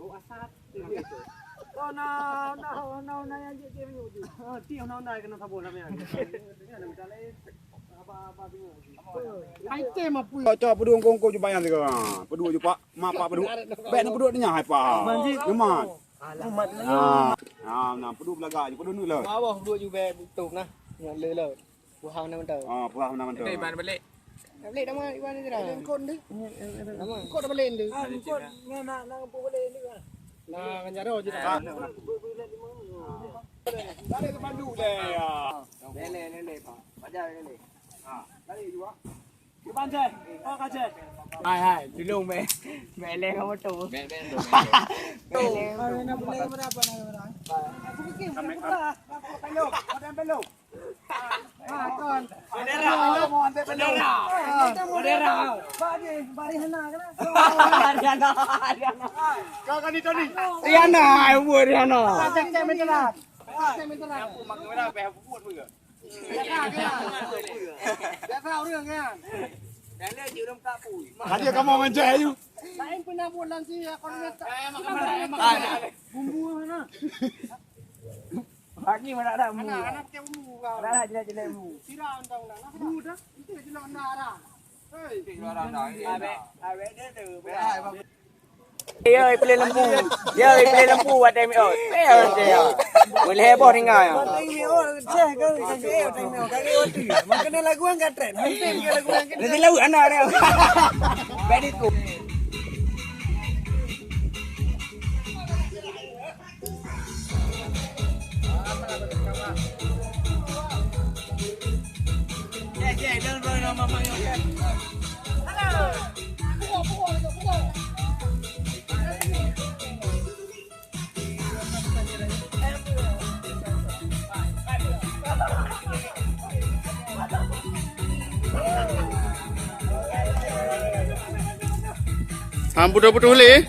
bau asap. Oh na yang dia punya tu. Ti na kena sabun namanya. Dengan misalnya apa bingung. Item apa? Cho pedua kongko je bayang dia. Pedua je pak. Mak pak pedua. Bek nak pedua nya hai pak. Gemat. Umat Nah, pedua belagak je pedua ni lah. bawah dua je beg tutup nah. Yang le le. Buang nama mentau. Puah mana mana. Đây bàn balik. Balik nama Iwan ni dah. Kon dia. Nama. Kod dah balik dia. Kod nak apa balik dia. Nah, kanjaro je dah. Balik ke Bandung dah. Lele pak. Bajar lele. Balik juga. Ke Banjai. Oh kacai. Hai, dulu mele kamu tu. Ben. Nak boleh berapa nak? Aku fikir berapa? Belok. Kon. Bendera. Bari hana kana. Kau kan itu ni. Riana, buat Riana. Cek menterat. Aku makan dah pe aku buat pun ke. Dah tahu รื่องkan. Dale chịu đông ca bùi. Hadi kamu menjai you. Lain pernah buat nanti kon net. Bumbu mana? Pagi mana ada bumbu. Anak ke bumbu kau. Dah jelas bumbu. Sirah entang dah. Bumbu dah. Itu jelas nara. Hei, Abe dia tu. ơi play lembu. Play lembu buat time out. Boleh heboh tinggal ya. Time out cek ke time out kaki out. Makna lagu yang kat trend. Lagu yang kat. Nanti lagu anak dia. Bad itu. Jangan nama mama yang. Halo. Budak-budak boleh.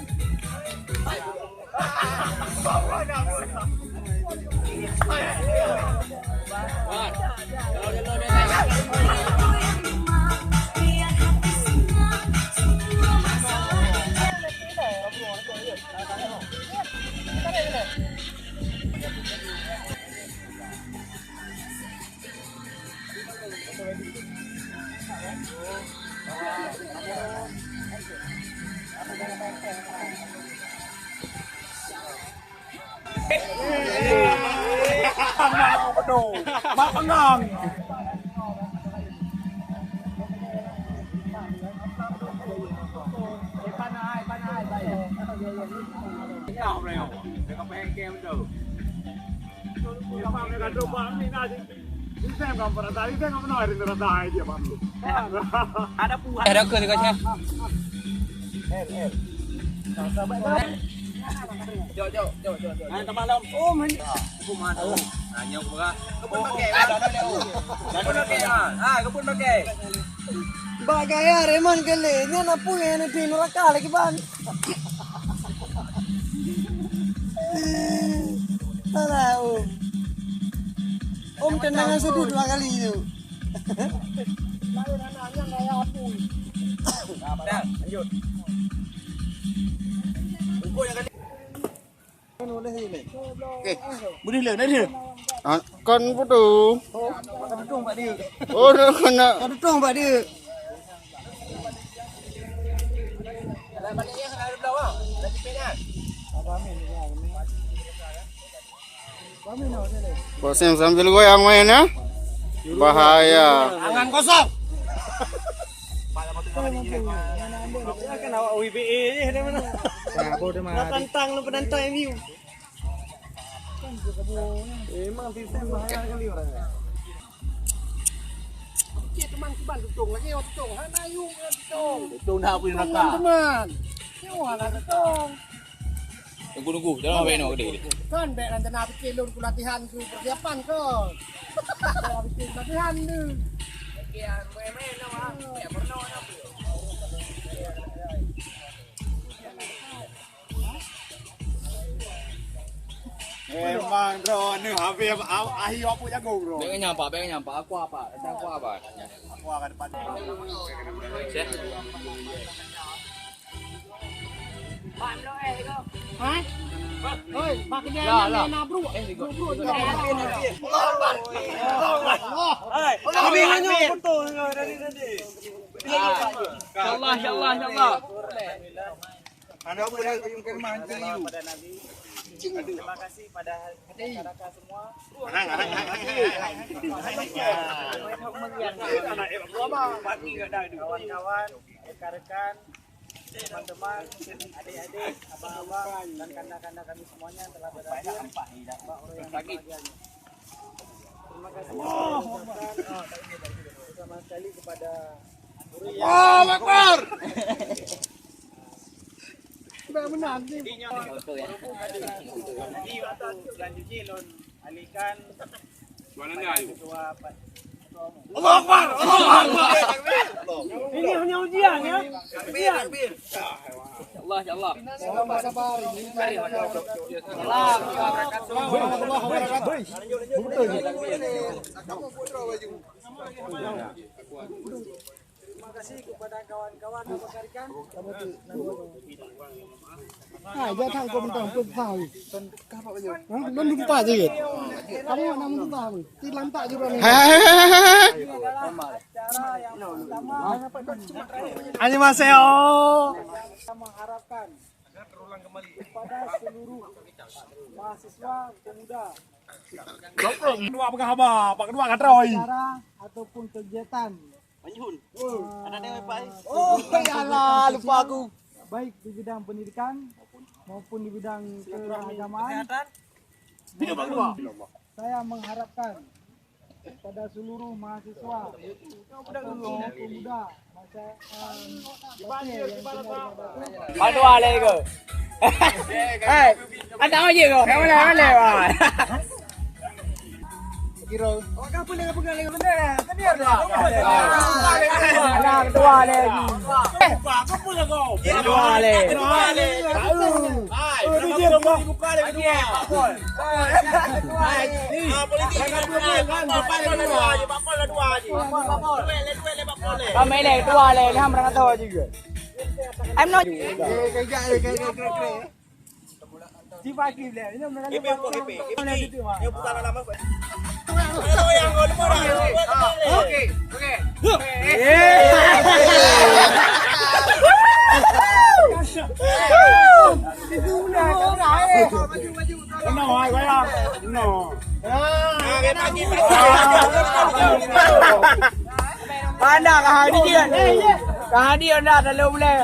Mak pengang. Panai bay. Kau reo. Dekat pengen game tu. Apa mereka coba ni nasi. Ini kan pernah ini kan pernah hari ini dah dia malu. Ada puas. Ada ke dekat sini? Jom. Teman dalam. Oh, mana? Aku mana? Nanya aku berah. Kebun pakai. Kebun pakai. Kebun pakai. Bagaya Reman kele. Ini anak pun yang ni neraka lagi ban. Tahu. Om tendangan sudut 2 kali tu. Lalu anaknya gaya apu. Dah, lanjut. Pukul yang kali. Boleh lah, dah dia. Kan putu. Kau dudung pak dia. Oh, nak. Kau dudung pak dia. Balik yang ada belah. Lagi penan. Bosan sambil goyang main ya. Bahaya. Angan kosong. Kan awak WBA je dari mana? Nak tantang lu penantang MU. Memang Vincent bahaya kali orang. Okey teman keban tutung lagi tutung. Hana yung tutung. Tutung dah punya neraka. Teman. Nyawa lah tutung. Tunggu. Jangan main nak gede. Kan bek rencana fikir lu latihan tu persiapan kau. Latihan tu. Kian main nama. Ya pernah nama. Memang drone ni habis akhir apa jago bro. Beg nyampak. Aku apa? Datang aku apa? Aku akan depan. Cek. Insyaallah. Anda boleh kuyungkan mancing you. Terima kasih pada masyarakat semua. Kawan-kawan, rekan-rekan, teman-teman, adik-adik, abang-abang dan kanda-kanda kami semuanya yang telah berhadir. Terima kasih bersama sekali kepada Allahu Akbar. di atas selanjutnya lon alihkan ketua Allahu Akbar. Allahu Akbar. ini hanya ujian ya. Insyaallah. Terima kasih kepada kawan-kawan yang bekerja. Dia thằng cô mình tổng quân vào nó lupa aja gitu. Kamu mana lupa kamu? Tilam tak juga nih. Cara yang pertama Annyeonghaseyo. kita mengharapkan kepada seluruh mahasiswa pemuda Kedua apa khabar? Pak kedua kan Roy. acara ataupun kegiatan Oh, ya Allah, lupa aku. baik di bidang pendidikan maupun di bidang keagamaan. Saya mengharapkan kepada seluruh mahasiswa pemuda masa Padu ale ke? Eh, ada apa je kau? Mana wah. Kira. Oh, kau boleh benar lah. Tadi ada. Ada dua lagi. Kau boleh kau. Dua lagi. Oh, dia buka lagi. Kami lagi dua lagi. Ham orang tahu juga. I'm not. di pagi lah. Ini Mana kehadiran? Kehadiran dah terlalu boleh.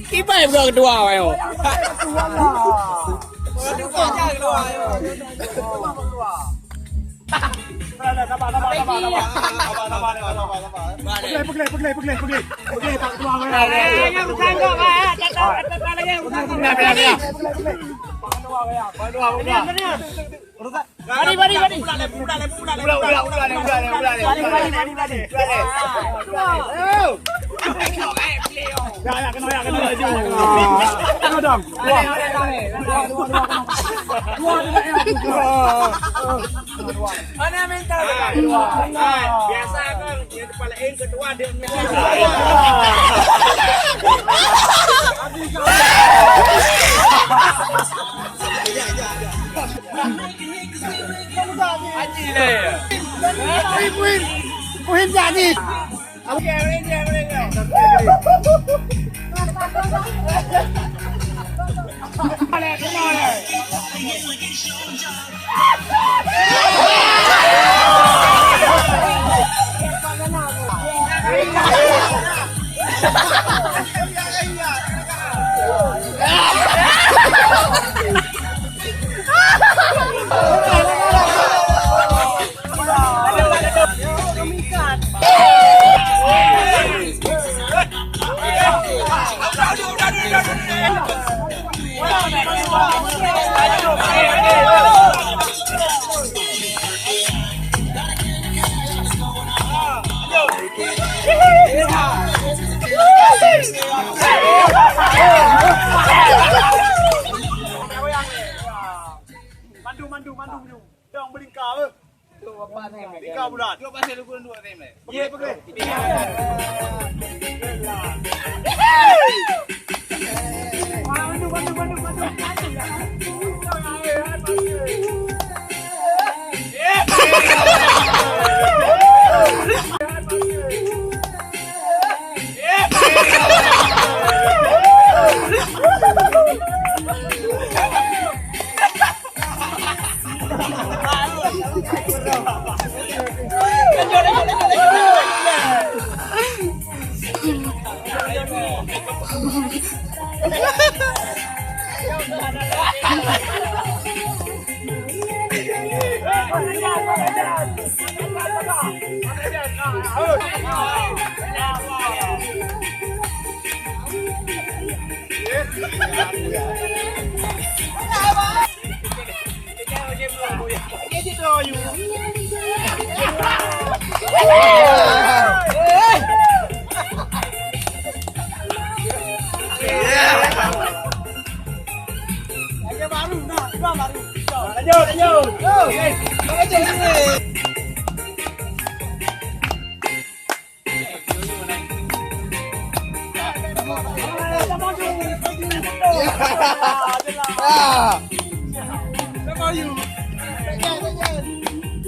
Kipai bukan kedua ayo. biasa kan yang kepala kedua dia Kuhin jadi. Ikaw bulan. Dua pasal lu dua time le. Pergi pergi.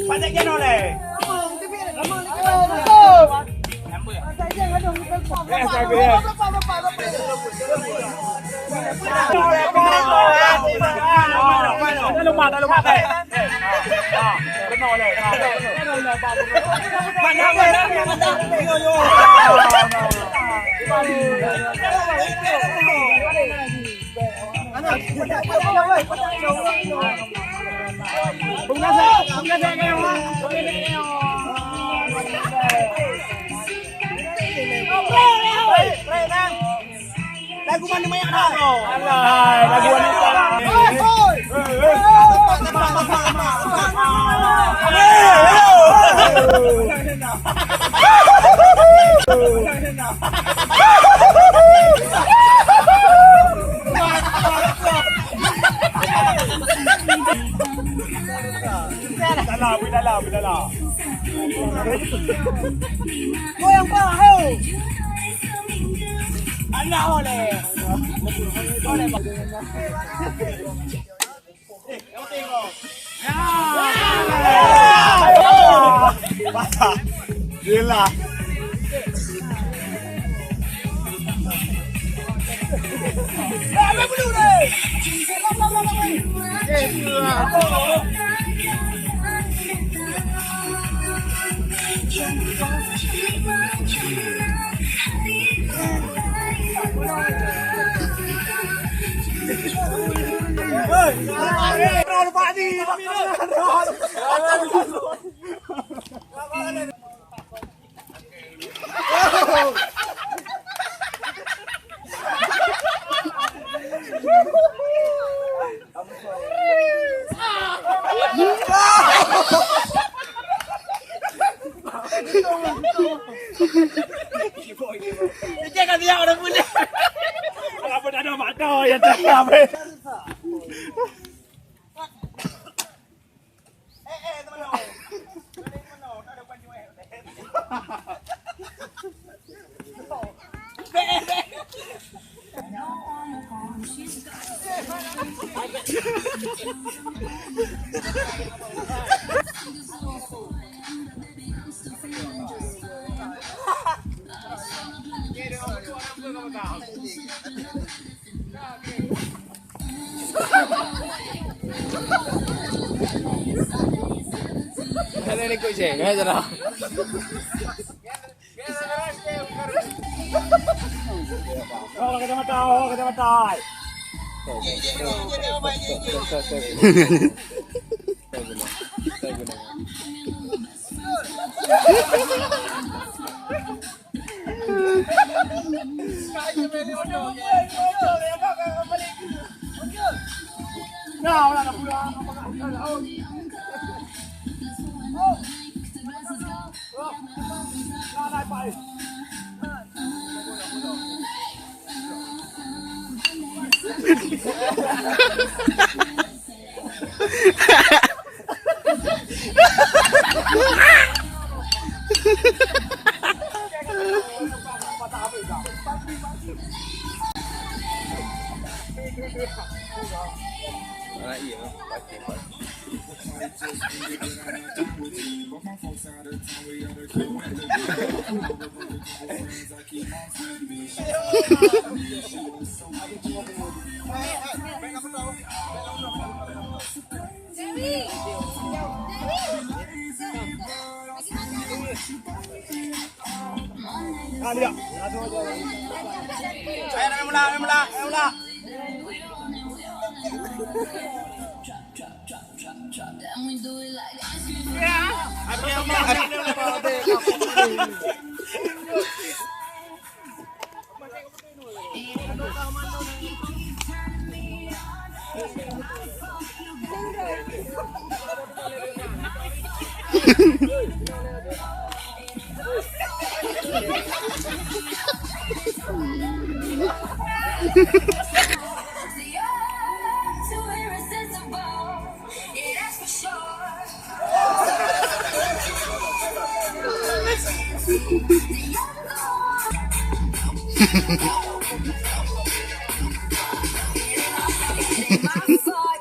Banyak yang oleh. Lagu mana banyak dah? Alai, lagu wanita. Dalam. Goyang pa, ayo. Anak oleh. Oleh. Kamu tengok. Basah. Gila. Apa dulu deh? Roll padi. Jangan dia orang punya. Apa dah ada mata ya tak apa. Ini ikut je, aja lah. Oh, kata mata. Ha อะไรอีกมั้ง Kalian, Ayo mula.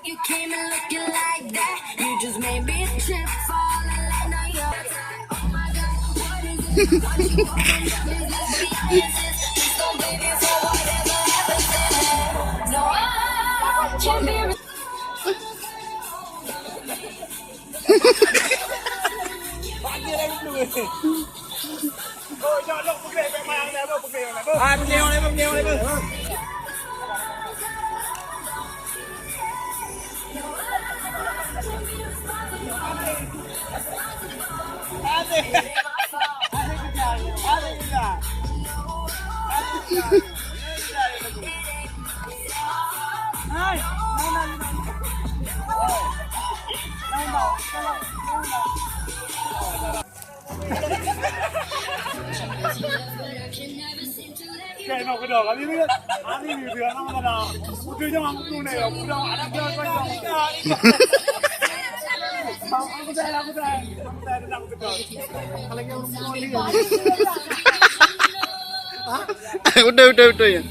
You came in looking like that. You just made me trip, falling like no you're. Oh my God, what is it? What you want? Just go baby for whatever happens. No, I can't be. jangan pergi main level pergi level. Bưng. Cái nào cái đó là gì biết? Anh đi từ từ nó mà nào. Tôi cho anh tu này là tôi đâu anh chơi quay vòng. Aku saya. Aku sedang betul. Kalau yang rumah ni. Udah ya.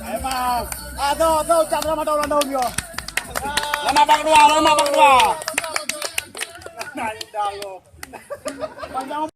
Emang, aduh, jangan lama tahun tahun yo. Lama bang dua. Nah, dah lo. Panjang